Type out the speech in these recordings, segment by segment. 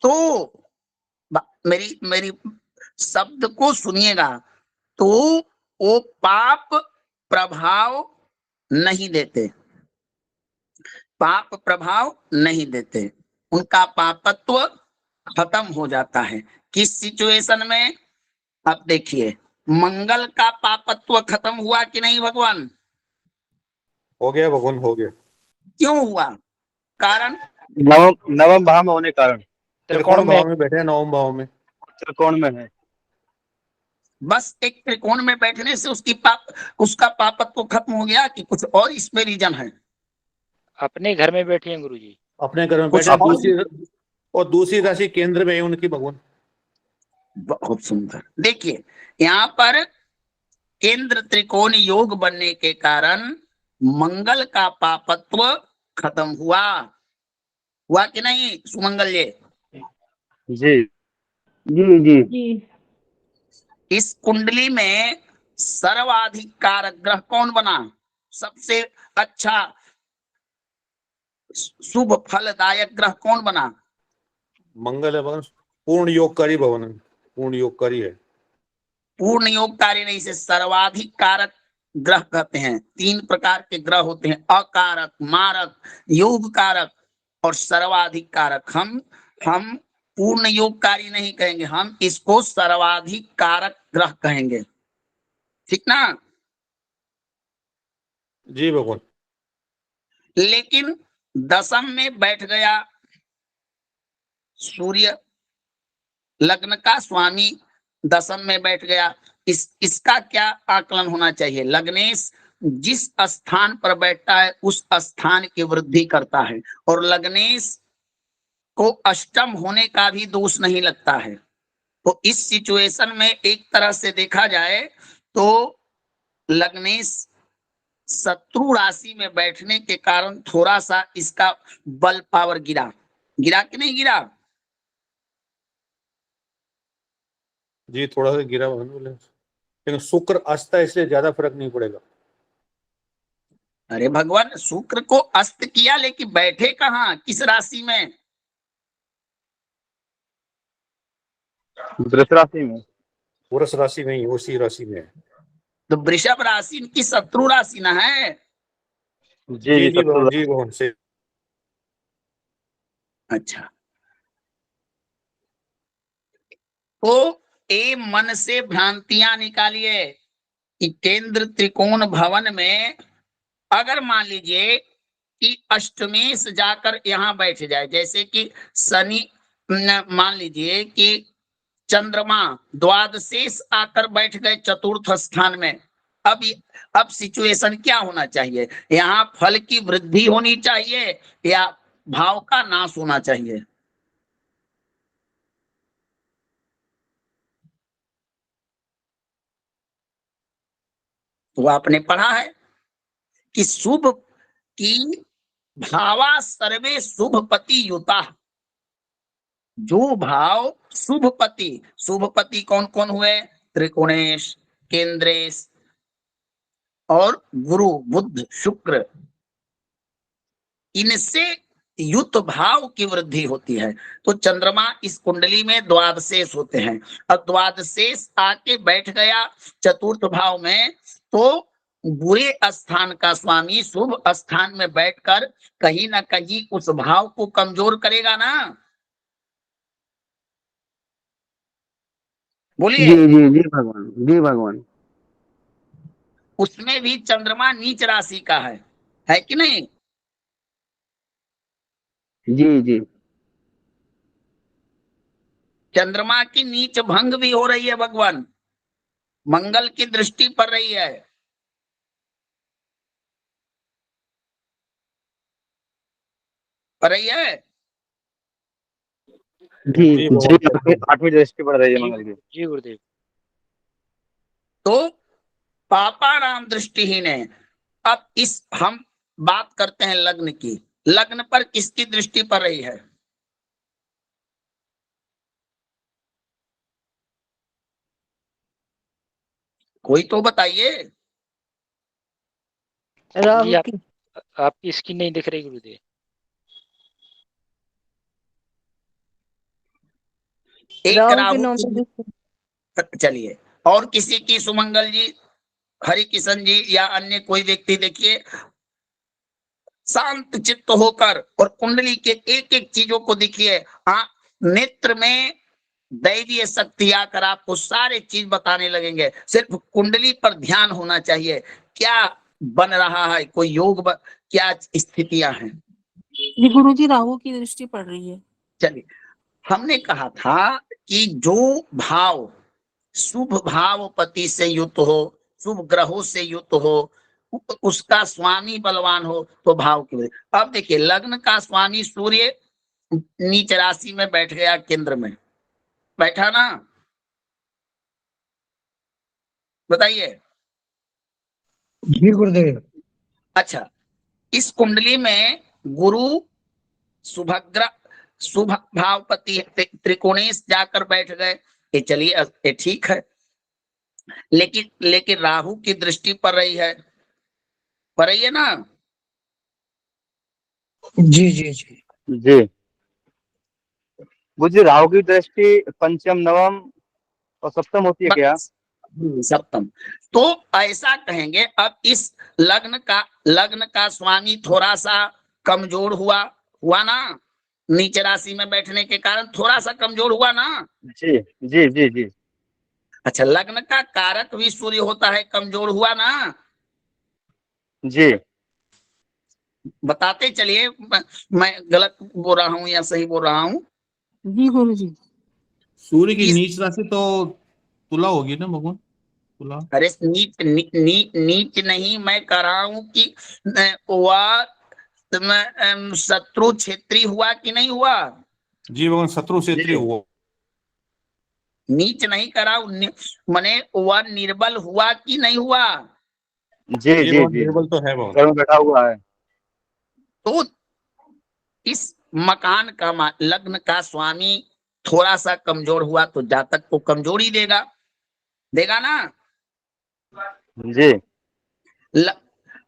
तो मेरी मेरी शब्द को सुनिएगा। तो वो पाप प्रभाव नहीं देते, पाप प्रभाव नहीं देते, उनका पापत्व खत्म हो जाता है। किस सिचुएशन में? अब देखिए, मंगल का पापत्व खत्म हुआ कि नहीं भगवान? हो गया भगवान, हो गया। क्यों हुआ? कारण नवम भाव में होने कारण, त्रिकोण भाव में बैठे हैं, नवम भाव में, त्रिकोण में है। बस एक त्रिकोण में बैठने से उसका पापत्व खत्म हो गया कि कुछ और इसमें रीजन है? अपने घर में बैठे हैं गुरुजी, अपने घर में बैठे, दूसरी राशि केंद्र में है उनकी भगवान। बहुत सुंदर। देखिए यहाँ पर केंद्र त्रिकोण योग बनने के कारण मंगल का पापत्व खत्म हुआ कि नहीं सुमंगल जी? जी जी जी जी। इस कुंडली में सर्वाधिक कारक ग्रह कौन बना? सबसे अच्छा शुभ फलदायक ग्रह कौन बना? मंगल है भगवान, पूर्ण योगकारी भवन, पूर्ण योगकारी है। पूर्ण योगकारी नहीं, से सर्वाधिक कारक ग्रह कहते हैं। 3 प्रकार के ग्रह होते हैं, अकारक, मारक, योग कारक और सर्वाधिक कारक। हम पूर्ण योगकारी नहीं कहेंगे, हम इसको सर्वाधिक कारक ग्रह कहेंगे, ठीक ना? जी भगवान। लेकिन दशम में बैठ गया सूर्य, लग्न का स्वामी दशम में बैठ गया। इसका क्या आकलन होना चाहिए? लग्नेश जिस स्थान पर बैठता है उस स्थान की वृद्धि करता है, और लग्नेश को अष्टम होने का भी दोष नहीं लगता है। तो इस सिचुएशन में एक तरह से देखा जाए तो लग्नेश शत्रु राशि में बैठने के कारण थोड़ा सा इसका बल पावर गिरा कि नहीं गिरा? जी थोड़ा सा गिरा भगवान बोले, लेकिन शुक्र अस्त है इसलिए ज्यादा फर्क नहीं पड़ेगा। अरे भगवान, शुक्र को अस्त किया लेकिन बैठे कहाँ, किस राशि में? वृष राशि में। वृष राशि में ही, उसी राशि में है। तो वृषभ राशि इनकी शत्रु राशि ना है? जी जी भगवान, जी भगवान से। अच्छा, तो ए मन से भ्रांतियां निकालिए कि केंद्र त्रिकोण भवन में अगर मान लीजिए कि अष्टमेश जाकर यहाँ बैठ जाए, जैसे कि शनि, मान लीजिए कि चंद्रमा द्वादशेश आकर बैठ गए चतुर्थ स्थान में। अब सिचुएशन क्या होना चाहिए? यहाँ फल की वृद्धि होनी चाहिए या भाव का नाश होना चाहिए? तो आपने पढ़ा है कि शुभ की भावा सर्वे शुभपति युता। जो भाव शुभपति कौन कौन हुए? त्रिकोणेश, केंद्रेश और गुरु बुध शुक्र, इनसे युत भाव की वृद्धि होती है। तो चंद्रमा इस कुंडली में द्वादशेष होते हैं, और द्वादशेष आके बैठ गया चतुर्थ भाव में, तो बुरे स्थान का स्वामी शुभ स्थान में बैठकर कहीं ना कहीं उस भाव को कमजोर करेगा ना? बोलिए। जी जी जी भगवान, जी भगवान। उसमें भी चंद्रमा नीच राशि का है कि नहीं? जी जी चंद्रमा की नीच भंग भी हो रही है भगवान, मंगल की दृष्टि पड़ रही है। पड़ रही है? जी जी, आठवीं दृष्टि पड़ रही है मंगल की। जी गुरुदेव। तो पापाराम दृष्टिहीन है। अब हम बात करते हैं लग्न की। लग्न पर किसकी दृष्टि पड़ रही है? कोई तो बताइए। जी आपकी स्क्रीन नहीं दिख रही गुरुदेव। एक राहु के राहु 9 की, में दृष्टि। चलिए, और किसी की, सुमंगल जी, हरि किशन जी या अन्य कोई व्यक्ति देखिए, शांत चित्त होकर और कुंडली के एक एक चीजों को देखिए, नेत्र में दैवीय शक्ति आकर आपको सारे चीज बताने लगेंगे। सिर्फ कुंडली पर ध्यान होना चाहिए, क्या बन रहा है, कोई क्या स्थितियां हैं। जी गुरुजी, राहु की दृष्टि पड़ रही है। चलिए, हमने कहा था कि जो भाव शुभ भावपति से युक्त हो, शुभ ग्रहों से युक्त हो, उसका स्वामी बलवान हो तो भाव की वजह। अब देखिए, लग्न का स्वामी सूर्य नीच राशि में बैठ गया, केंद्र में बैठा ना, बताइए। जी गुरुदेव। अच्छा, इस कुंडली में गुरु शुभग्रह शुभ भावपति त्रिकोणेश जाकर बैठ गए, ये चलिए, ये ठीक है। लेकिन लेकिन राहु की दृष्टि पड़ रही है, पड़ रही है ना। जी जी जी। जी गुरुजी, राहु की दृष्टि पंचम, नवम और सप्तम होती है क्या? बस, सप्तम। तो ऐसा कहेंगे, अब इस लग्न का स्वामी थोड़ा सा कमजोर हुआ ना, नीच राशि में बैठने के कारण थोड़ा सा कमजोर हुआ ना। जी जी जी जी। अच्छा, लग्न का कारक भी सूर्य होता है, कमजोर हुआ ना। जी बताते चलिए, मैं गलत बोल रहा हूं या सही बोल रहा हूं। जी गुरुजी। सूर्य की इस नीच राशि तो तुला होगी ना भगवान, तुला। अरे, नीच नहीं, मैं कह रहा हूं कि वह शत्रु क्षेत्री हुआ कि नहीं हुआ। जी भगवान, शत्रु क्षेत्री जी हुआ। नीच नहीं करा, मने वह निर्बल हुआ कि नहीं हुआ। जी जी जी भगवान, जी। निर्बल तो है भगवान। घर में बैठा हुआ है। तो इस मकान का लग्न का स्वामी थोड़ा सा कमजोर हुआ तो जातक को कमजोरी देगा, देगा ना। जी ल,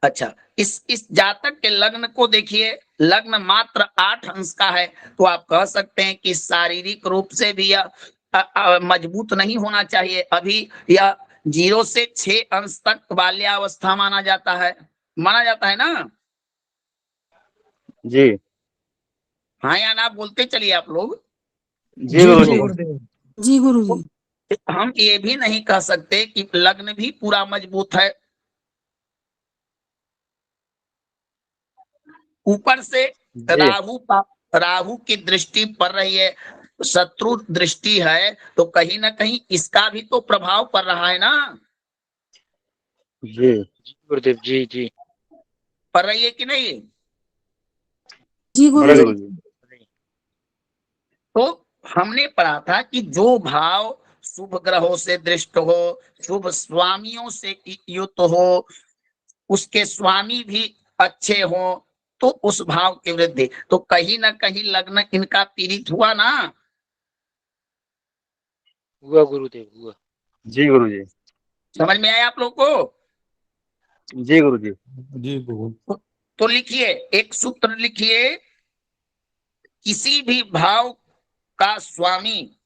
अच्छा, इस जातक के लग्न को देखिए, लग्न मात्र 8 अंश का है, तो आप कह सकते हैं कि शारीरिक रूप से भी यह मजबूत नहीं होना चाहिए। अभी यह 0 से 6 अंश तक बाल्यावस्था माना जाता है ना। जी हाँ या ना बोलते चलिए आप लोग। जी जी जी गुरुजी। गुरुदेव। जी गुरुजी। तो हम ये भी नहीं कह सकते कि लग्न भी पूरा मजबूत है। ऊपर से जी राहु की दृष्टि पड़ रही है, शत्रु दृष्टि है, तो कहीं ना कहीं इसका भी तो प्रभाव पड़ रहा है ना। जी जी गुरुदेव, जी जी। पड़ रही है कि नहीं। जी बड़े गुरुजी। गुरुजी। तो हमने पढ़ा था कि जो भाव शुभ ग्रहों से दृष्ट हो, शुभ स्वामियों से युक्त हो, उसके स्वामी भी अच्छे हो, तो उस भाव की वृद्धि, तो कहीं ना कहीं लग्न इनका पीड़ित हुआ ना। हुआ गुरुदेव, हुआ। जी गुरुजी। समझ में आया आप लोग को। जी गुरुजी। जी भगवान। तो लिखिए, एक सूत्र लिखिए, किसी भी भाव का स्वामी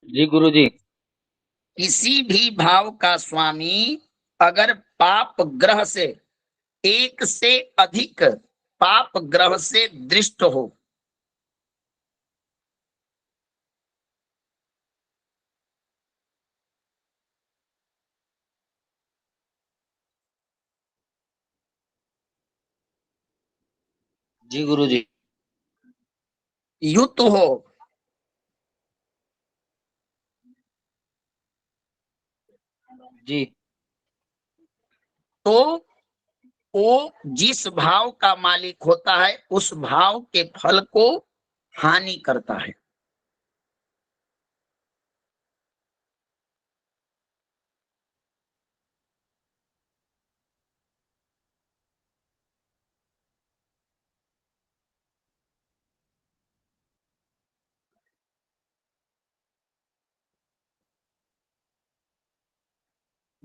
जी गुरुजी। किसी भी भाव का स्वामी अगर पाप ग्रह से, एक से अधिक पाप ग्रह से दृष्ट हो, जी गुरुजी। युक्त हो, जी तो वो जिस भाव का मालिक होता है उस भाव के फल को हानि करता है।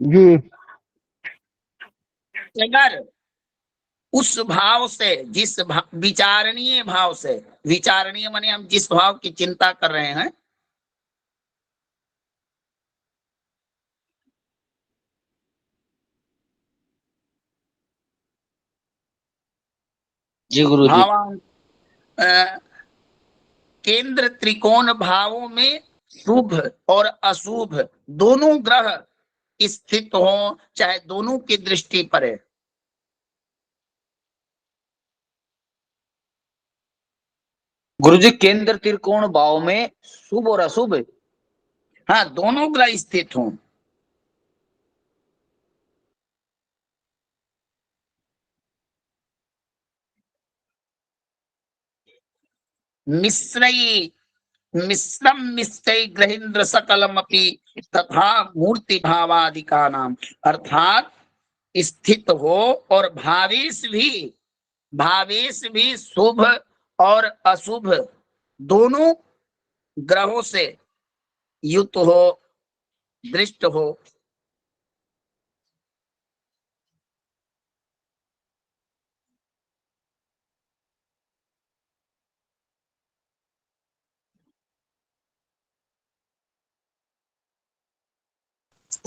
जी अगर उस भाव से जिस विचारणीय भाव से, विचारणीय माने हम जिस भाव की चिंता कर रहे हैं, जी गुरु जी। भावांश केंद्र त्रिकोण भावों में शुभ और अशुभ दोनों ग्रह स्थित हो, चाहे दोनों की दृष्टि पर है। गुरुजी केंद्र त्रिकोण भाव में शुभ और अशुभ। हाँ, दोनों ग्रह स्थित हों। मिश्रई मिश्रम मिश्रई ग्रहेन्द्र सकलम अपि तथा मूर्ति भावादिका नाम, अर्थात स्थित हो और भावेश भी शुभ और अशुभ दोनों ग्रहों से युक्त हो, दृष्ट हो।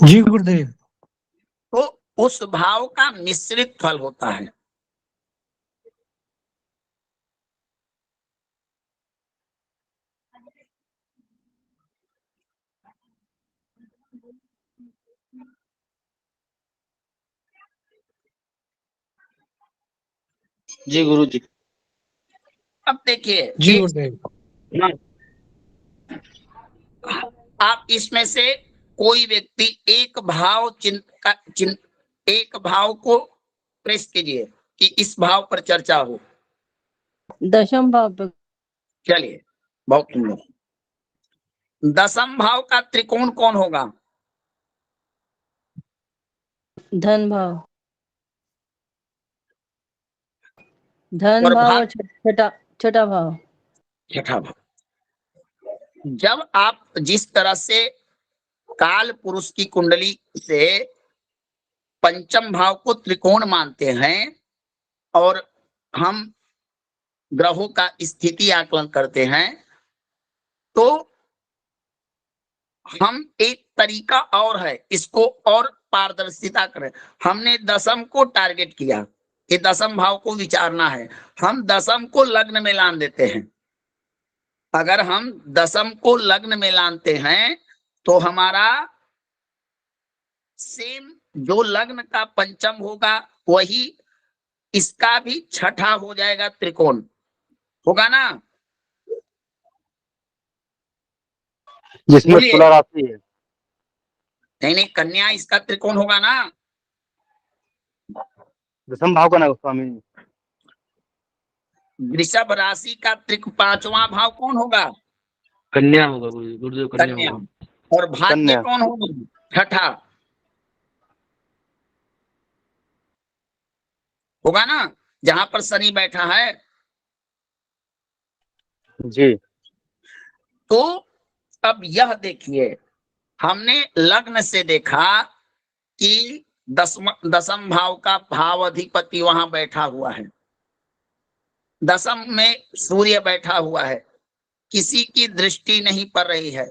जी गुरुदेव। तो उस भाव का मिश्रित फल होता है। जी गुरु जी। अब देखिए, जी गुरुदेव। आप इसमें से कोई व्यक्ति एक भाव एक भाव को प्रेस कीजिए कि इस भाव पर चर्चा हो। दशम भाव पे। चलिए, बहुत सुंदर। दशम भाव का त्रिकोण कौन होगा? धन भाव। धन और भाव भाव और छठा भाव। छठा भाव। जब आप जिस तरह से काल पुरुष की कुंडली से पंचम भाव को त्रिकोण मानते हैं और हम ग्रहों का स्थिति आकलन करते हैं, तो हम एक तरीका और है इसको और पारदर्शिता करें। हमने दशम को टारगेट किया कि दशम भाव को विचारना है, हम दशम को लग्न में लान देते हैं। अगर हम दशम को लग्न में लानते हैं तो हमारा सेम जो लग्न का पंचम होगा वही इसका भी छठा हो जाएगा, त्रिकोण होगा ना। जिसमें बोलिए। तुला राशि है। नहीं, कन्या इसका त्रिकोण होगा ना। दशम भाव का ना स्वामी। वृषभ राशि का पांचवा भाव कौन होगा? कन्या होगा गुरुदेव, कन्या कन्या। होगा। और भाग्य कन्या। कौन होगा? छठा होगा ना, जहां पर शनि बैठा है। जी तो अब यह देखिए, हमने लग्न से देखा कि दशम भाव का भाव अधिपति वहां बैठा हुआ है, दशम में सूर्य बैठा हुआ है, किसी की दृष्टि नहीं पड़ रही है,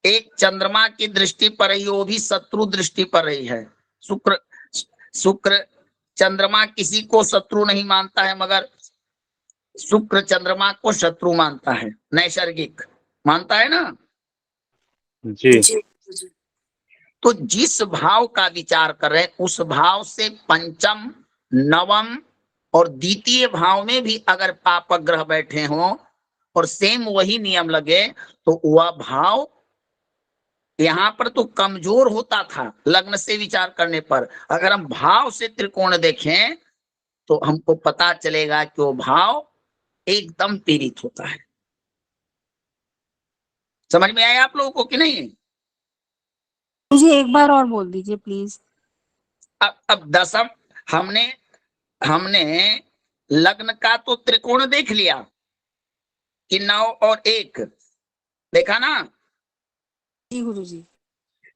एक चंद्रमा की दृष्टि पड़ रही है, वो भी शत्रु दृष्टि पड़ रही है। शुक्र चंद्रमा किसी को शत्रु नहीं मानता है, मगर शुक्र चंद्रमा को शत्रु मानता है, नैसर्गिक मानता है ना। जी तो जिस भाव का विचार कर रहे हैं उस भाव से पंचम, नवम और द्वितीय भाव में भी अगर पापक ग्रह बैठे हों और सेम वही नियम लगे तो वह भाव यहां पर तो कमजोर होता था लग्न से विचार करने पर। अगर हम भाव से त्रिकोण देखें तो हमको पता चलेगा कि वो भाव एकदम पीड़ित होता है। समझ में आया आप लोगों को कि नहीं? मुझे एक बार और बोल दीजिए प्लीज। अब दशम हमने लग्न का तो त्रिकोण देख लिया कि 9 और 1 देखा ना। जी गुरुजी।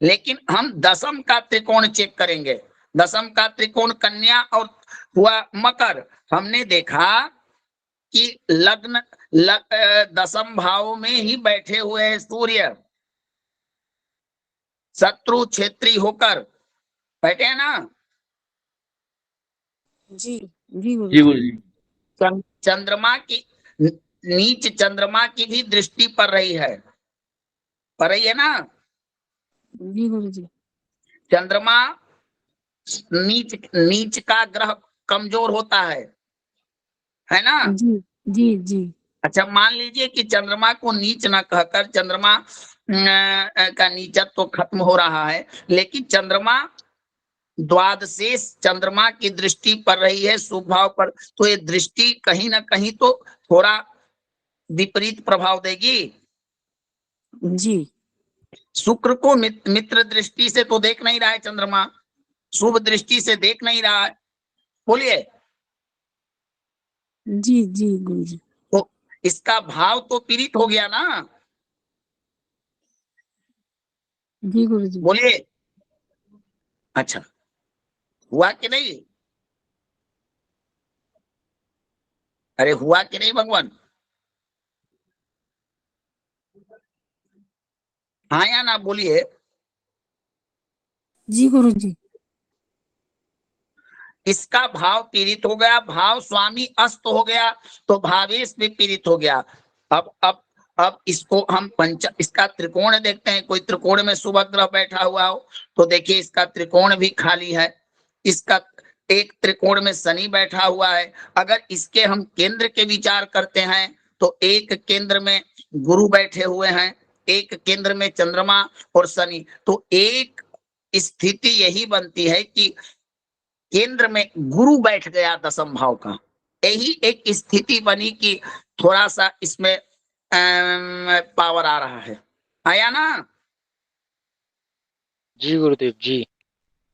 लेकिन हम दसम का त्रिकोण चेक करेंगे। दसम का त्रिकोण कन्या और हुआ मकर। हमने देखा कि लग्न दसम भाव में ही बैठे हुए हैं सूर्य, शत्रु क्षेत्री होकर बैठे हैं ना। जी जी गुरु जी गुरु जी। चंद्रमा की नीच चंद्रमा की भी दृष्टि पड़ रही है ना। जी गुरु जी। चंद्रमा नीच का ग्रह कमजोर होता है ना। जी जी जी। अच्छा, मान लीजिए कि चंद्रमा को नीच ना कहकर चंद्रमा का नीचत्व तो खत्म हो रहा है, लेकिन चंद्रमा द्वादशेष चंद्रमा की दृष्टि पड़ रही है शुभ भाव पर, तो ये दृष्टि कहीं ना कहीं तो थोड़ा विपरीत प्रभाव देगी। जी शुक्र को मित्र दृष्टि से तो देख नहीं रहा है चंद्रमा, शुभ दृष्टि से देख नहीं रहा है। बोलिए। जी जी गुरु जी। तो इसका भाव तो पीड़ित हो गया ना। जी गुरु जी। बोलिए। अच्छा, हुआ कि नहीं? अरे हुआ कि नहीं भगवान? हाँ या ना बोलिए। जी गुरु जी। इसका भाव पीड़ित हो गया, भाव स्वामी अस्त हो गया, तो भावेश भी पीड़ित हो गया। अब इसको हम इसका त्रिकोण देखते हैं। कोई त्रिकोण में शुभ ग्रह बैठा हुआ हो तो देखिए इसका त्रिकोण भी खाली है। इसका एक त्रिकोण में शनि बैठा हुआ है। अगर इसके हम केंद्र के विचार करते हैं तो एक केंद्र में गुरु बैठे हुए हैं, एक केंद्र में चंद्रमा और शनि। तो एक स्थिति यही बनती है कि केंद्र में गुरु बैठ गया दसम भाव का। यही एक स्थिति बनी कि थोड़ा सा इसमें पावर आ रहा है। आया ना? जी गुरुदेव जी।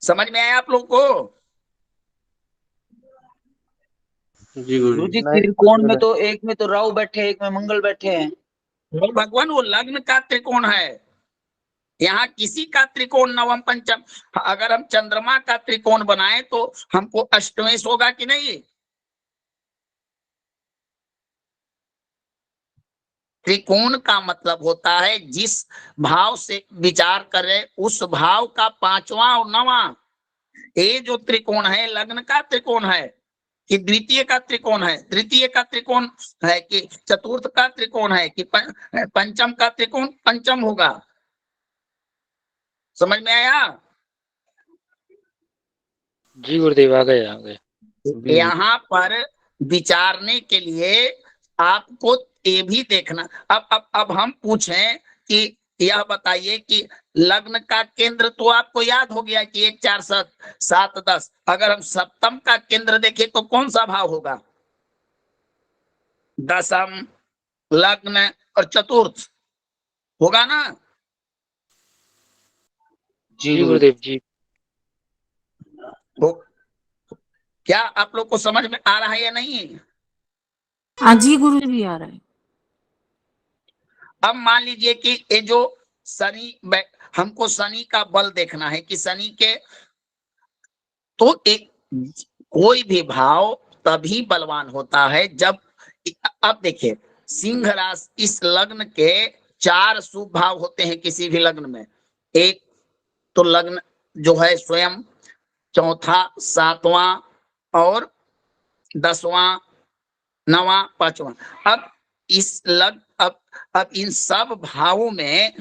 समझ में आया आप लोग को? जी गुरु गुरु जी। जी त्रिकोण में तो एक में तो राहु बैठे हैं, एक में मंगल बैठे हैं। भगवान वो लग्न का त्रिकोण है, यहाँ किसी का त्रिकोण नवम पंचम। अगर हम चंद्रमा का त्रिकोण बनाए तो हमको अष्टमेश होगा कि नहीं? त्रिकोण का मतलब होता है जिस भाव से विचार करें उस भाव का पांचवा और नवा। ये जो त्रिकोण है लग्न का त्रिकोण है कि द्वितीय का त्रिकोण है, तृतीय का त्रिकोण है कि चतुर्थ का त्रिकोण है कि पंचम का त्रिकोण पंचम होगा। समझ में आया? जी गुरुदेव आ गए। यहाँ पर विचारने के लिए आपको ये भी देखना। अब हम पूछें कि यह बताइए कि लग्न का केंद्र तो आपको याद हो गया कि 1 4 7 10। अगर हम सप्तम का केंद्र देखें तो कौन सा भाव होगा? दसम, लग्न और चतुर्थ होगा ना। जी गुरुदेव जी। तो क्या आप लोग को समझ में आ रहा है या नहीं? हाँ जी गुरु जी आ रहा है। अब मान लीजिए कि ये जो शनि, हमको शनि का बल देखना है कि शनि के तो एक कोई भी भाव तभी बलवान होता है जब, अब देखिए सिंह राशि, इस लग्न के 4 शुभ भाव होते हैं किसी भी लग्न में। एक तो लग्न जो है स्वयं, चौथा, 7वां और 10वां, 9वां, 5वां। अब इस अब इन सब भावों में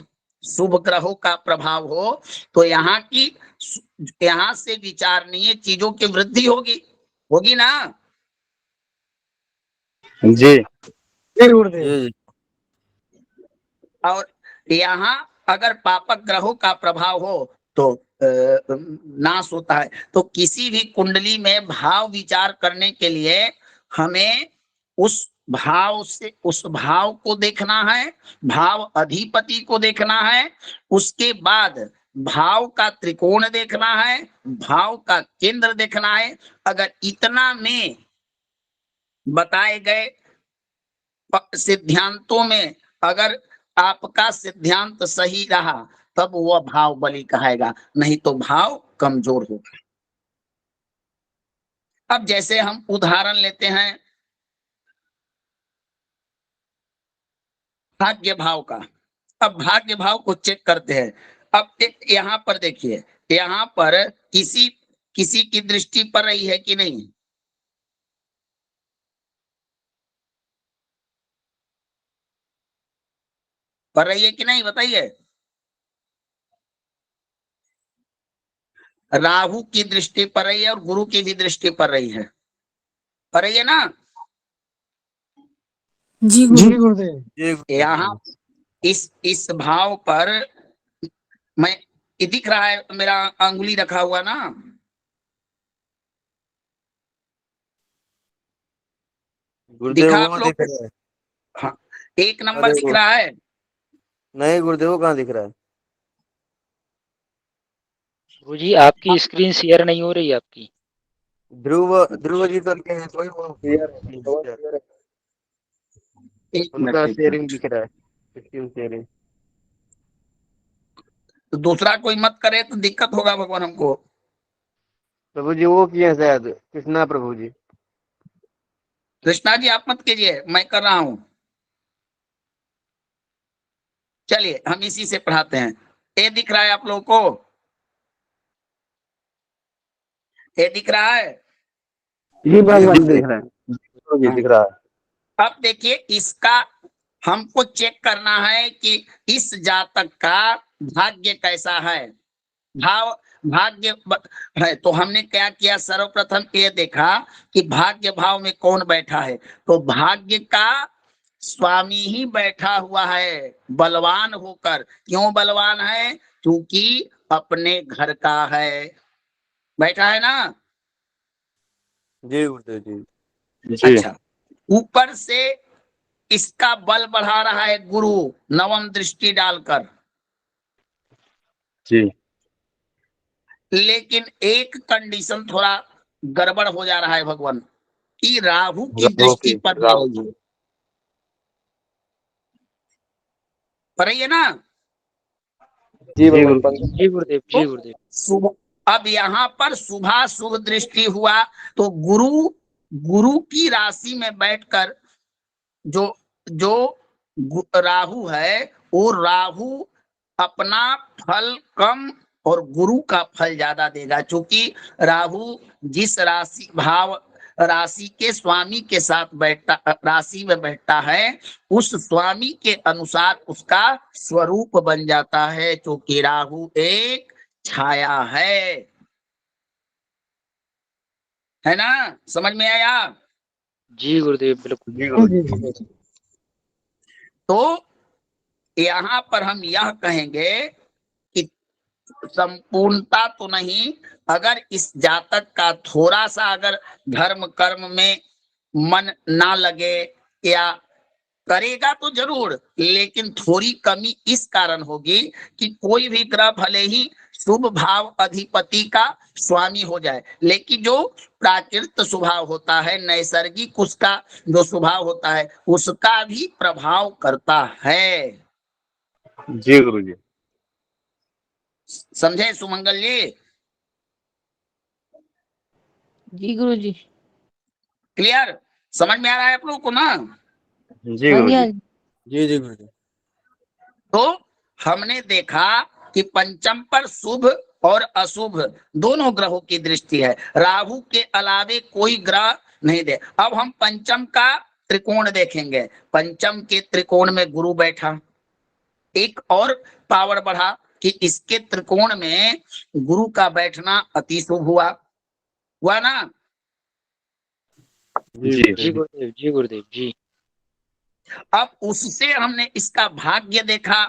शुभ ग्रहों का प्रभाव हो तो यहाँ से विचारणीय चीजों की वृद्धि होगी ना। जी और यहाँ अगर पापक ग्रहों का प्रभाव हो तो नाश होता है। तो किसी भी कुंडली में भाव विचार करने के लिए हमें उस भाव को देखना है, भाव अधिपति को देखना है, उसके बाद भाव का त्रिकोण देखना है, भाव का केंद्र देखना है। अगर इतना में बताए गए सिद्धांतों में अगर आपका सिद्धांत सही रहा तब वह भाव बली कहेगा, नहीं तो भाव कमजोर होगा। अब जैसे हम उदाहरण लेते हैं भाग्य भाव का। अब भाग्य भाव को चेक करते हैं। अब एक यहाँ पर देखिए, यहाँ पर किसी किसी की दृष्टि पर रही है कि नहीं? पर रही है कि नहीं बताइए? राहु की दृष्टि पर रही है और गुरु की भी दृष्टि पर रही है, पर रही है ना? जी जी गुरु। गुरुदेव। यहाँ इस भाव पर मैं, ये दिख रहा है मेरा अंगुली रखा हुआ ना? गुरुदेव दिखा वो आप कहाँ लोग? दिख रहा है? हाँ, 1 नंबर दिख देखो। रहा है। नहीं गुरुदेव वो कहाँ दिख रहा है? गुरुजी आपकी स्क्रीन शेयर नहीं हो रही है आपकी। ध्रुव ध्रुव जी तो लिखे हैं कोई वो clear है। एक उनका मिनट, एक शेयरिंग मिनट। दिख रहा है, स्क्रीन शेयरिंग। तो दूसरा कोई मत करे तो दिक्कत होगा भगवान हमको। प्रभु जी वो किए हैं शायद, कृष्णा प्रभु जी। कृष्णा जी आप मत कीजिए, मैं कर रहा हूं। चलिए हम इसी से पढ़ाते हैं। ये दिख रहा है आप लोगों को? ये दिख रहा है? जी भगवान दिख रहा है। जी दिख रहा है। अब देखिए, इसका हमको चेक करना है कि इस जातक का भाग्य कैसा है। भाग्य है तो हमने क्या किया, सर्वप्रथम ये देखा कि भाग्य भाव में कौन बैठा है। तो भाग्य का स्वामी ही बैठा हुआ है बलवान होकर। क्यों बलवान है? क्योंकि अपने घर का है, बैठा है ना? जी गुरुदेव जी। जी अच्छा, ऊपर से इसका बल बढ़ा रहा है गुरु नवम दृष्टि डालकर। जी लेकिन एक कंडीशन थोड़ा गड़बड़ हो जा रहा है भगवान, कि राहु की दृष्टि पर भी रही है। पर रही है ना? जी जी गुरुदेव। जी गुरुदेव, जी गुरुदेव। अब यहाँ पर शुभा शुभ दृष्टि हुआ तो गुरु की राशि में बैठकर जो जो राहु है, वो राहु अपना फल कम और गुरु का फल ज्यादा देगा। क्योंकि राहु जिस राशि के स्वामी के साथ बैठता, राशि में बैठता है, उस स्वामी के अनुसार उसका स्वरूप बन जाता है। क्योंकि राहु एक छाया है ना? समझ में आया? जी गुरुदेव, बिल्कुल। जी गुरुदेव। तो यहाँ पर हम यह कहेंगे कि संपूर्णता तो नहीं, अगर इस जातक का थोड़ा सा अगर धर्म कर्म में मन ना लगे, या करेगा तो जरूर, लेकिन थोड़ी कमी इस कारण होगी कि कोई भी ग्रह भले ही शुभ भाव अधिपति का स्वामी हो जाए, लेकिन जो प्राकृत स्वभाव होता है, नैसर्गिक उसका जो स्वभाव होता है, उसका भी प्रभाव करता है। जी गुरु जी। समझे सुमंगल जी? जी गुरु जी। क्लियर? समझ में आ रहा है आप लोगों को ना? जी हाँ गुरु जी, हाँ जी। जी। जी जी गुरुदेव। तो हमने देखा कि पंचम पर शुभ और अशुभ दोनों ग्रहों की दृष्टि है, राहु के अलावे कोई ग्रह नहीं दे। अब हम पंचम का त्रिकोण देखेंगे। पंचम के त्रिकोण में गुरु बैठा, एक और पावर बढ़ा कि इसके त्रिकोण में गुरु का बैठना अति शुभ हुआ ना? जी जी गुरुदेव, जी गुरुदेव, जी। अब उससे हमने इसका भाग्य देखा,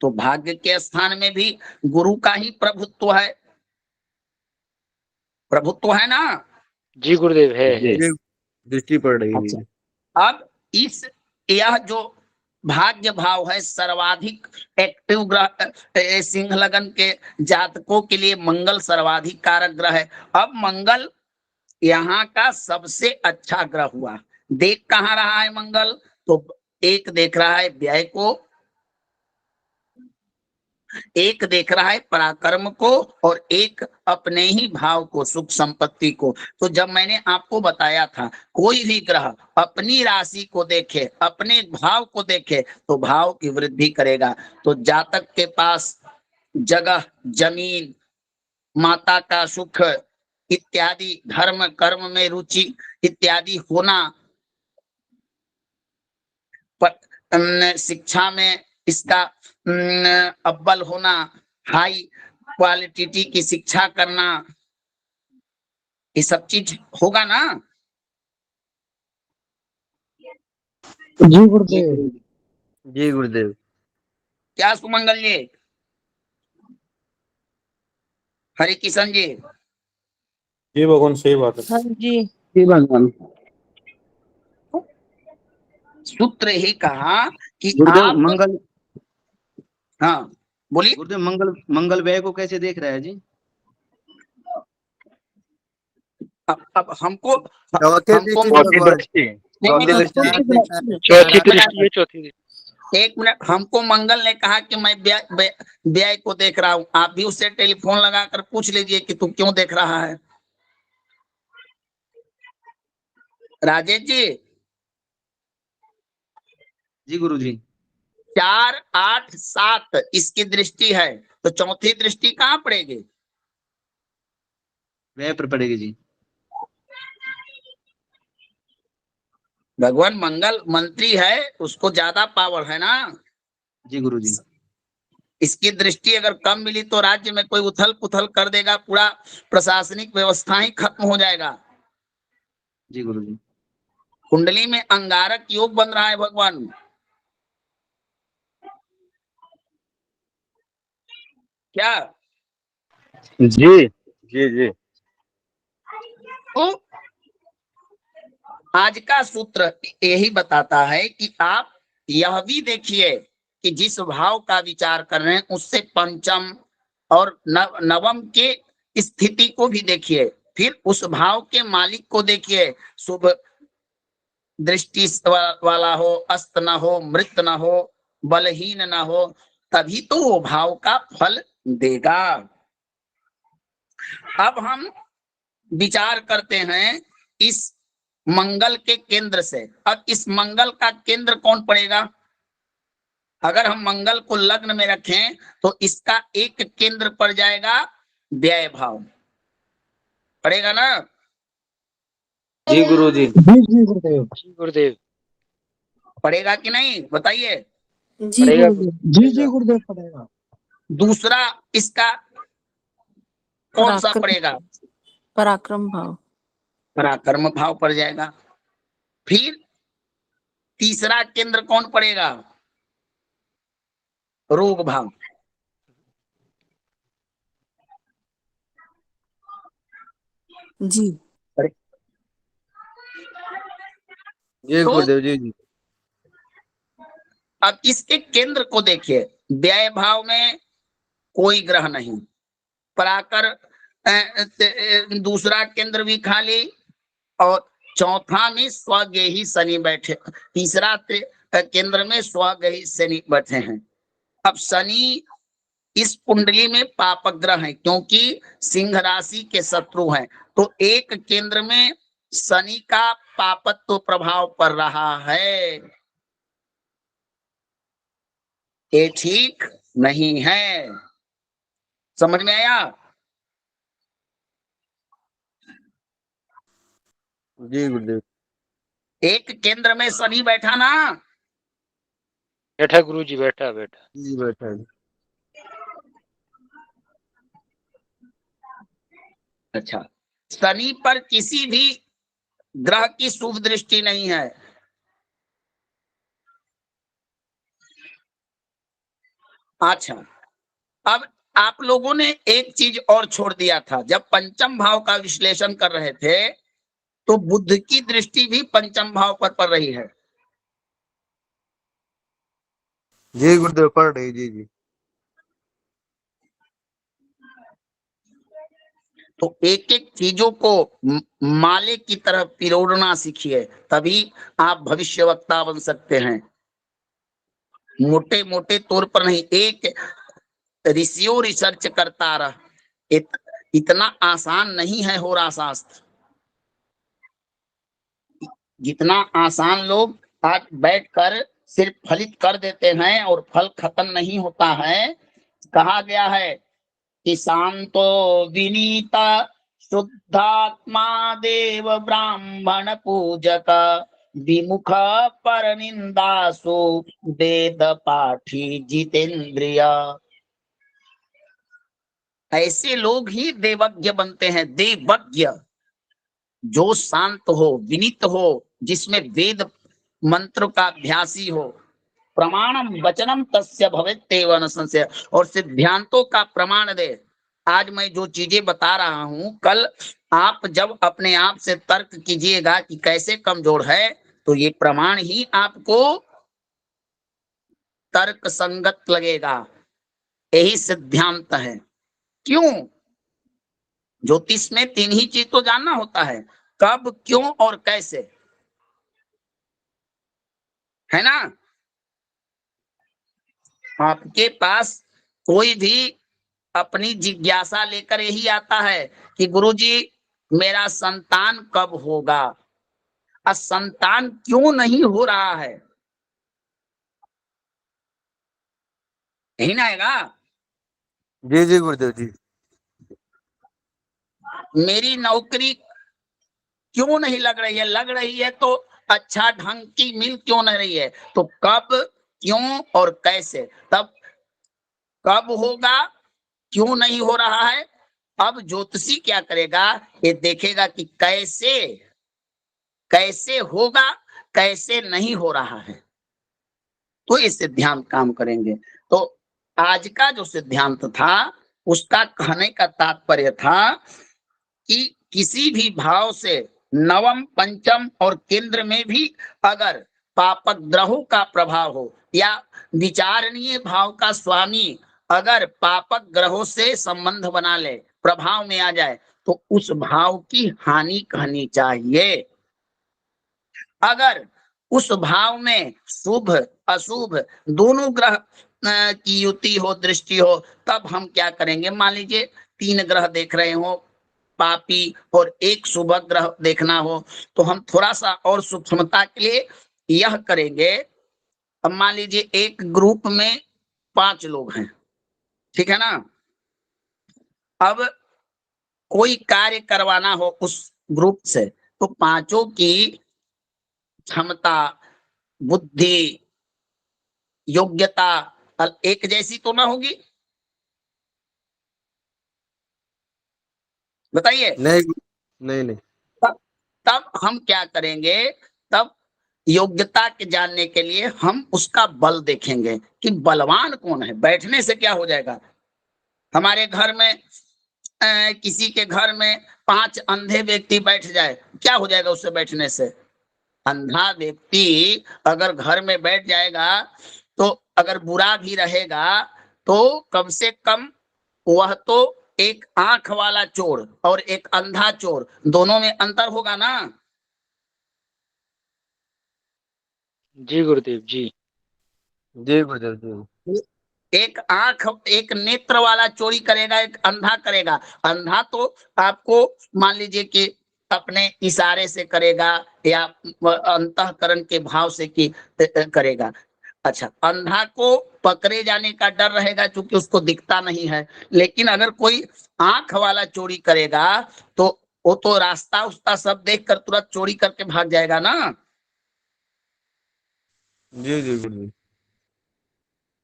तो भाग्य के स्थान में भी गुरु का ही प्रभुत्व है ना? जी गुरुदेव, है। जी दृष्टि पड़ रही है। अच्छा, अब यह जो भाग्य भाव है, सर्वाधिक एक्टिव ग्रह सिंह लगन के जातकों के लिए मंगल सर्वाधिक कारक ग्रह है। अब मंगल यहाँ का सबसे अच्छा ग्रह हुआ। देख कहाँ रहा है मंगल? तो एक देख रहा है व्यय को, एक देख रहा है पराक्रम को और एक अपने ही भाव को, सुख संपत्ति को। तो जब मैंने आपको बताया था कोई भी ग्रह अपनी राशि को देखे, अपने भाव को देखे, तो भाव की वृद्धि करेगा। तो जातक के पास जगह, जमीन, माता का सुख इत्यादि, धर्म कर्म में रुचि इत्यादि होना, शिक्षा में इसका अव्वल होना, हाई क्वालिटी की शिक्षा करना, ये सब चीज होगा ना। जी गुरुदेव। जी गुरुदेव। क्या सुमंगल जी, हरि किशन जी? जी भगवान, सही बात है। हाँ जी। जी भगवान। सूत्र ही कहा कि गुरुदेव आप, मंगल, हाँ बोलिए। गुरुदेव मंगल व्यय को कैसे देख रहा है जी? अब हमको चौथे दृष्टि चौथी भगवान। दृष्टि। नहीं, नहीं, चौथी दृष्टि है, चौथी दृष्टि। एक मिनट, हमको मंगल ने कहा कि मैं व्यय को देख रहा हूं। आप भी उससे टेलीफोन लगाकर पूछ लीजिए कि तू क्यों देख रहा है। राजेश जी, जी गुरुजी। 4, 8, 7 इसकी दृष्टि है, तो चौथी दृष्टि कहाँ पड़ेगी? व्यय पर पड़ेगी जी। भगवान मंगल मंत्री है, उसको ज्यादा पावर है ना। जी गुरुजी। इसकी दृष्टि अगर कम मिली तो राज्य में कोई उथल पुथल कर देगा, पूरा प्रशासनिक व्यवस्था ही खत्म हो जाएगा। जी गुरुजी। कुंडली में अंगारक योग बन रहा है भगवान। क्या? जी जी जी। तो आज का सूत्र यही बताता है कि आप यह भी देखिए कि जिस भाव का विचार कर रहे हैं उससे पंचम और नवम के स्थिति को भी देखिए, फिर उस भाव के मालिक को देखिए। शुभ दृष्टि वाला हो, अस्त ना हो, मृत ना हो, बलहीन ना हो, तभी तो वो भाव का फल देगा। अब हम विचार करते हैं इस मंगल के केंद्र से। अब इस मंगल का केंद्र कौन पड़ेगा? अगर हम मंगल को लग्न में रखें तो इसका एक केंद्र पड़ जाएगा व्यय भाव, पड़ेगा ना? जी गुरुजी। जी गुरुदेव। जी गुरुदेव। पड़ेगा कि नहीं बताइए? जी पड़ेगा गुरुदेव। जी गुरुदेव पड़ेगा। दूसरा इसका कौन सा पराक्रम पड़ेगा? पराक्रम भाव। पराक्रम भाव पड़ जाएगा। फिर तीसरा केंद्र कौन पड़ेगा? रोग भाव। जी। जी तो गुरुदेव। जी जी। अब इसके केंद्र को देखिए, व्यय भाव में कोई ग्रह नहीं, पराकर दूसरा केंद्र भी खाली, और चौथा में स्वगेही शनि बैठे, तीसरा केंद्र में स्वगेही शनि बैठे हैं। अब शनि इस कुंडली में पापक ग्रह है क्योंकि सिंह राशि के शत्रु हैं, तो एक केंद्र में शनि का पापत्व प्रभाव पड़ रहा है, ये ठीक नहीं है। समझ में आया? जी गुरुदेव। एक केंद्र में शनि बैठा ना। बैठा गुरु जी, बैठा बैठा। जी बैठा है। अच्छा, शनि पर किसी भी ग्रह की शुभ दृष्टि नहीं है। अच्छा, अब आप लोगों ने एक चीज और छोड़ दिया था, जब पंचम भाव का विश्लेषण कर रहे थे तो बुध की दृष्टि भी पंचम भाव पर पड़ रही है। जी गुरुदेव पढ़ रही। जी जी। तो एक एक चीजों को माले की तरह पिरोड़ना सीखिए, तभी आप भविष्यवक्ता बन सकते हैं। मोटे मोटे तौर पर नहीं, एक ऋषियों रिसर्च करता रह। इतना आसान नहीं है हो रहा शास्त्र। जितना आसान लोग आज बैठकर सिर्फ फलित कर देते हैं और फल खत्म नहीं होता है। कहा गया है कि शांतो विनीता शुद्धात्मा देव ब्राह्मण पूजक विमुख पर निंदासु वेद पाठी जितेंद्रिय। ऐसे लोग ही देवज्ञ बनते हैं। देवज्ञ जो शांत हो, विनीत हो, जिसमें वेद मंत्र का अभ्यासी हो। प्रमाणम वचनम तस्य भवेत्तेव न संशय। और सिद्धांतों का प्रमाण दे। आज मैं जो चीजें बता रहा हूं, कल आप जब अपने आप से तर्क कीजिएगा कि कैसे कमजोर है, तो ये प्रमाण ही आपको तर्क संगत लगेगा। यही सिद्धांत है। क्यों? ज्योतिष में 3 ही चीज तो जानना होता है, कब, क्यों और कैसे, है ना। आपके पास कोई भी अपनी जिज्ञासा लेकर यही आता है कि गुरुजी मेरा संतान कब होगा। और संतान क्यों नहीं हो रहा है, यही ना आएगा। जी जी गुरुदेव जी। मेरी नौकरी क्यों नहीं लग रही है, लग रही है तो अच्छा ढंग की मिल क्यों नहीं रही है। तो कब, क्यों और कैसे। तब कब होगा, क्यों नहीं हो रहा है। अब ज्योतिषी क्या करेगा, ये देखेगा कि कैसे कैसे होगा, कैसे नहीं हो रहा है, तो इस सिद्धांत काम करेंगे। तो आज का जो सिद्धांत था, उसका कहने का तात्पर्य था कि किसी भी भाव से नवम, पंचम और केंद्र में भी अगर पापक ग्रहों का प्रभाव हो, या विचारणीय भाव का स्वामी अगर पापक ग्रहों से संबंध बना ले, प्रभाव में आ जाए, तो उस भाव की हानि कहनी चाहिए। अगर उस भाव में शुभ अशुभ दोनों ग्रह की युति हो, दृष्टि हो, तब हम क्या करेंगे। मान लीजिए 3 ग्रह देख रहे हो, पापी, और 1 शुभ ग्रह देखना हो, तो हम थोड़ा सा और सूक्ष्मता के लिए यह करेंगे। अब मान लीजिए एक ग्रुप में 5 लोग हैं, ठीक है ना। अब कोई कार्य करवाना हो उस ग्रुप से, तो पांचों की क्षमता, बुद्धि, योग्यता एक जैसी तो ना होगी, बताइए। नहीं नहीं नहीं। तब हम क्या करेंगे, तब योग्यता के जानने के लिए हम उसका बल देखेंगे कि बलवान कौन है। बैठने से क्या हो जाएगा। हमारे घर में किसी के घर में 5 अंधे व्यक्ति बैठ जाए, क्या हो जाएगा उससे बैठने से। अंधा व्यक्ति अगर घर में बैठ जाएगा, तो अगर बुरा भी रहेगा, तो कम से कम वह तो एक आंख वाला चोर और एक अंधा चोर, दोनों में अंतर होगा ना। जी गुरुदेव जी। जी गुरुदेव जी। एक आंख, एक नेत्र वाला चोरी करेगा, एक अंधा करेगा। अंधा तो आपको मान लीजिए कि अपने इशारे से करेगा, या अंतःकरण के भाव से कि करेगा। अच्छा, अंधा को पकड़े जाने का डर रहेगा क्योंकि उसको दिखता नहीं है। लेकिन अगर कोई आंख वाला चोरी करेगा, तो वो तो रास्ता उसका सब देखकर तुरंत चोरी करके भाग जाएगा ना। जी जी गुरुजी।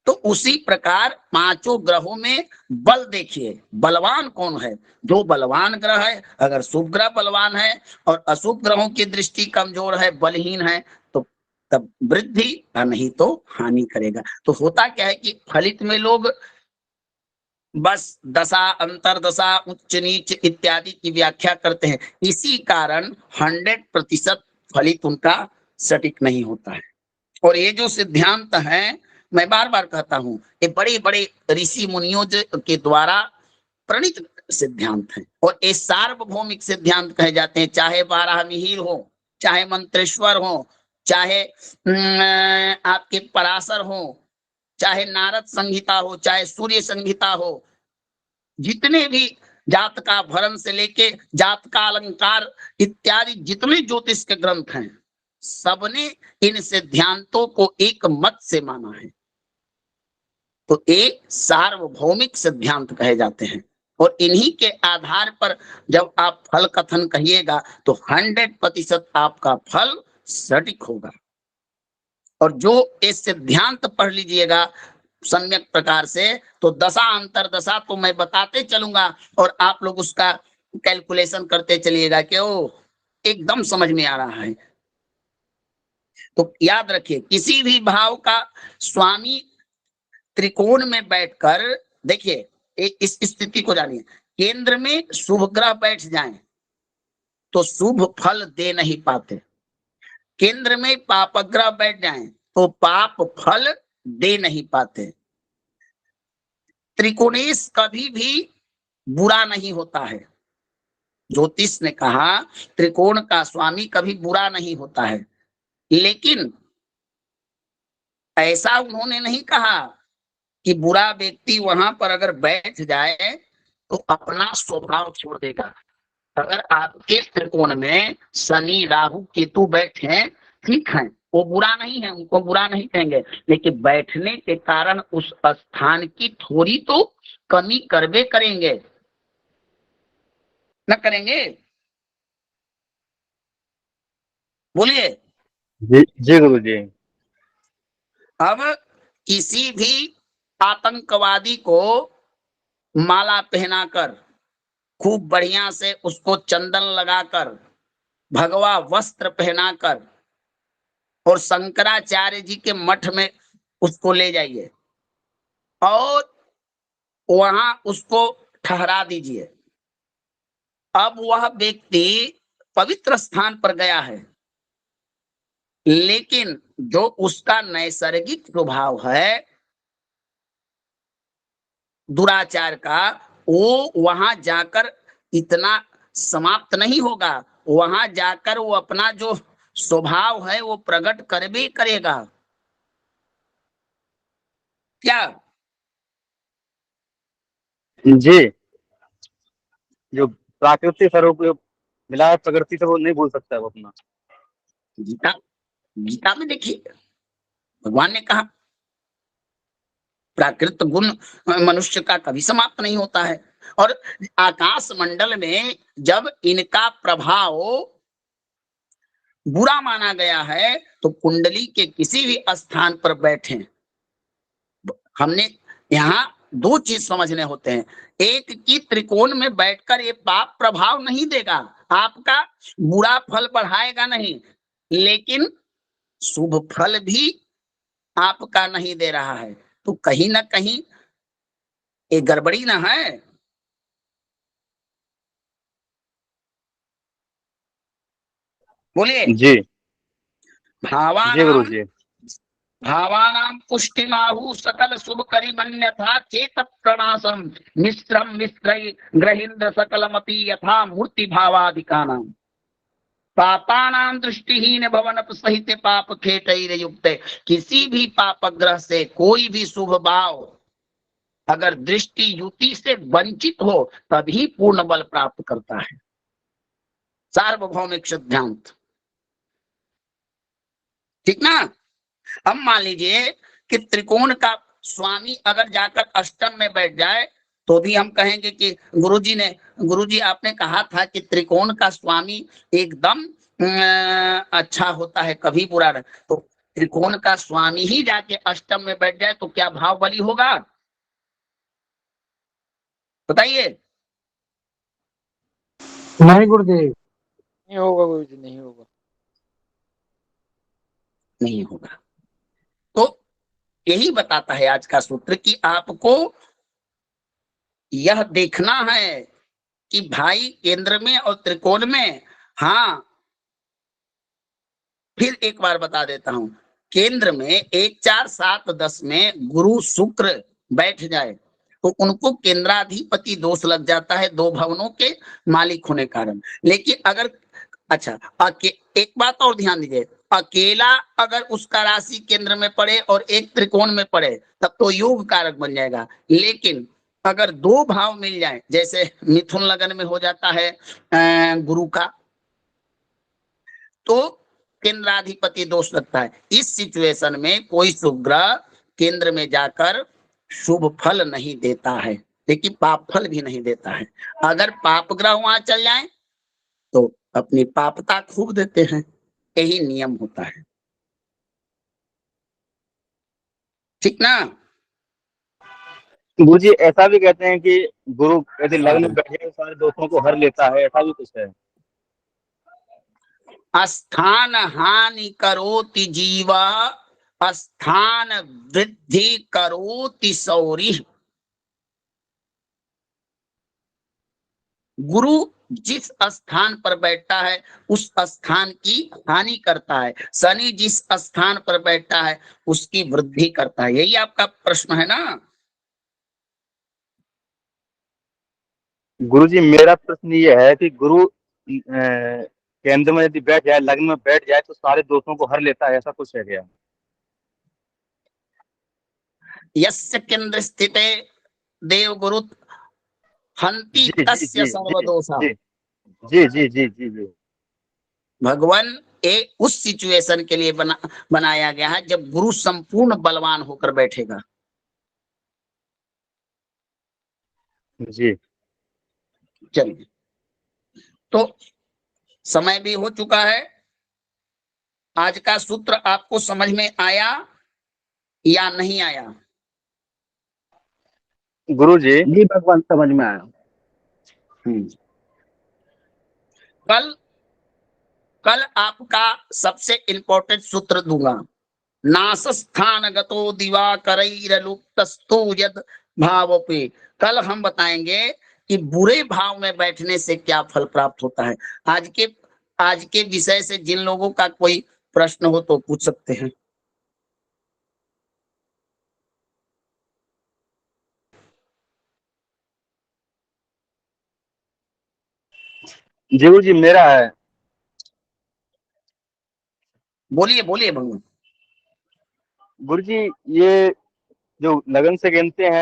तो उसी प्रकार 5 ग्रहों में बल देखिए, बलवान कौन है। जो बलवान ग्रह है, अगर शुभ ग्रह बलवान है और अशुभ ग्रहों की दृष्टि कमजोर है, बलहीन है, तो तब वृद्धि और नहीं तो हानि करेगा। तो होता क्या है कि फलित में लोग बस दशा, अंतरदशा, उच्च नीच इत्यादि की व्याख्या करते हैं। इसी कारण 100% फलित उनका सटीक नहीं होता है। और ये जो सिद्धांत है, मैं बार बार कहता हूं, ये बड़े बड़े ऋषि मुनियों के द्वारा प्रणीत सिद्धांत हैं। और ये सार्वभौमिक सिद्धांत कहे जाते हैं। चाहे 12 मिहिर हो, चाहे मंत्रेश्वर हो, चाहे आपके पराशर हो, चाहे नारद संहिता हो, चाहे सूर्य संहिता हो, जितने भी जात का भरण से लेके जात का अलंकार इत्यादि जितने ज्योतिष के ग्रंथ हैं, सबने इन सिद्धांतों को एक मत से माना है। तो ये सार्वभौमिक सिद्धांत कहे जाते हैं, और इन्हीं के आधार पर जब आप फल कथन कहिएगा तो 100% आपका फल सटीक होगा। और जो ये सिद्धांत पढ़ लीजिएगा सम्यक प्रकार से, तो दशा अंतरदशा तो मैं बताते चलूंगा और आप लोग उसका कैलकुलेशन करते चलिएगा कि ओ एकदम समझ में आ रहा है। तो याद रखिए, किसी भी भाव का स्वामी त्रिकोण में बैठकर, देखिए इस स्थिति को जानिए, केंद्र में शुभ ग्रह बैठ जाएं तो शुभ फल दे नहीं पाते, केंद्र में पाप ग्रह बैठ जाएं तो पाप फल दे नहीं पाते। त्रिकोणेश कभी भी बुरा नहीं होता है। ज्योतिष ने कहा त्रिकोण का स्वामी कभी बुरा नहीं होता है, लेकिन ऐसा उन्होंने नहीं कहा कि बुरा व्यक्ति वहां पर अगर बैठ जाए तो अपना स्वभाव छोड़ देगा। अगर आपके त्रिकोण में शनि राहु केतु बैठे, ठीक है, वो बुरा नहीं है, उनको बुरा नहीं कहेंगे, लेकिन बैठने के कारण उस स्थान की थोड़ी तो कमी करबे करेंगे, न करेंगे? बोलिए। जी गुरु जी। अब किसी भी आतंकवादी को माला पहनाकर, खूब बढ़िया से उसको चंदन लगाकर, भगवा वस्त्र पहनाकर और शंकराचार्य जी के मठ में उसको ले जाइए और वहां उसको ठहरा दीजिए। अब वह व्यक्ति पवित्र स्थान पर गया है, लेकिन जो उसका नैसर्गिक स्वभाव है दुराचार का, वो वहां जाकर इतना समाप्त नहीं होगा। वहां जाकर वो अपना जो स्वभाव है वो प्रकट करबे करेगा। क्या जी, जो प्राकृतिक स्वरूप मिला प्रकृति से वो नहीं भूल सकता है वो अपना। गीता में देखिए भगवान ने कहा प्राकृत गुण मनुष्य का कभी समाप्त नहीं होता है, और आकाश मंडल में जब इनका प्रभाव बुरा माना गया है तो कुंडली के किसी भी स्थान पर बैठे, हमने यहाँ दो चीज समझने होते हैं। एक की त्रिकोण में बैठकर ये पाप प्रभाव नहीं देगा, आपका बुरा फल बढ़ाएगा नहीं, लेकिन शुभ फल भी आपका नहीं दे रहा है। तो कहीं ना कहीं ये गड़बड़ी ना है। बोलिए। जी जी गुरु भावानाम जी। भावानाम पुष्टिमाहु सकल शुभ करिमन्यथा चेत प्रणासम मिश्रम मिश्र ग्रहिंद्र सकलमपि यथा मूर्ति भावादिकानाम पापानाम दृष्टिहीन भवन सहित पाप खेटैर युक्त। किसी भी पाप ग्रह से कोई भी शुभ भाव अगर दृष्टि युति से वंचित हो तभी पूर्ण बल प्राप्त करता है। सार्वभौमिक सिद्धांत, ठीक ना? अब मान लीजिए कि त्रिकोण का स्वामी अगर जाकर अष्टम में बैठ जाए तो भी हम कहेंगे कि गुरुजी आपने कहा था कि त्रिकोण का स्वामी एकदम अच्छा होता है, कभी बुरा नहीं। तो त्रिकोण का स्वामी ही जाके अष्टम में बैठ जाए तो क्या भाव बली होगा? बताइए। नहीं गुरुदेव। नहीं होगा गुरुजी, नहीं होगा। नहीं होगा। तो यही बताता है आज का सूत्र कि आपको यह देखना है कि भाई केंद्र में और त्रिकोण में, हाँ फिर एक बार बता देता हूं, केंद्र में 1 4 7 10 में गुरु शुक्र बैठ जाए तो उनको केंद्राधिपति दोष लग जाता है, 2 भवनों के मालिक होने कारण। लेकिन अगर अच्छा एक बात और ध्यान दीजिए, अकेला अगर उसका राशि केंद्र में पड़े और एक त्रिकोण में पड़े तब तो योग कारक बन जाएगा। लेकिन अगर दो भाव मिल जाए, जैसे मिथुन लगन में हो जाता है गुरु का, तो केंद्राधिपति दोष लगता है। इस सिचुएशन में कोई शुभ ग्रह केंद्र में जाकर शुभ फल नहीं देता है, लेकिन पाप फल भी नहीं देता है। अगर पाप ग्रह वहां चल जाए तो अपनी पापता खूब देते हैं, यही नियम होता है, ठीक ना। गुरु जी ऐसा भी कहते हैं कि गुरु यदि लग्न में बैठ जाए तो सारे दोषों को हर लेता है, ऐसा भी कुछ है? स्थान हानि करोति जीवा, स्थान वृद्धि करोति सौरी। गुरु जिस स्थान पर बैठता है उस स्थान की हानि करता है, शनि जिस स्थान पर बैठता है उसकी वृद्धि करता है। यही आपका प्रश्न है ना। गुरु जी मेरा प्रश्न ये है कि गुरु केंद्र में यदि बैठ जाए, लग्न में बैठ जाए तो सारे दोषों को हर लेता है, ऐसा कुछ है क्या? यस्य केंद्र स्थिते देव गुरु हंति तस्य सर्वदोषा। जी जी जी जी जी। भगवान उस सिचुएशन के लिए बनाया गया है जब गुरु संपूर्ण बलवान होकर बैठेगा। जी चलिए, तो समय भी हो चुका है। आज का सूत्र आपको समझ में आया या नहीं आया? गुरु जी भगवान समझ में आया। कल आपका सबसे इंपॉर्टेंट सूत्र दूंगा, नासस्थान गतो दिवाकरैरलुप्तस्तु यद भावोपि। कल हम बताएंगे कि बुरे भाव में बैठने से क्या फल प्राप्त होता है। आज के विषय से जिन लोगों का कोई प्रश्न हो तो पूछ सकते हैं। जी गुरु जी मेरा है। बोलिए बोलिए भगवान। गुरु जी ये जो लगन से गिनते हैं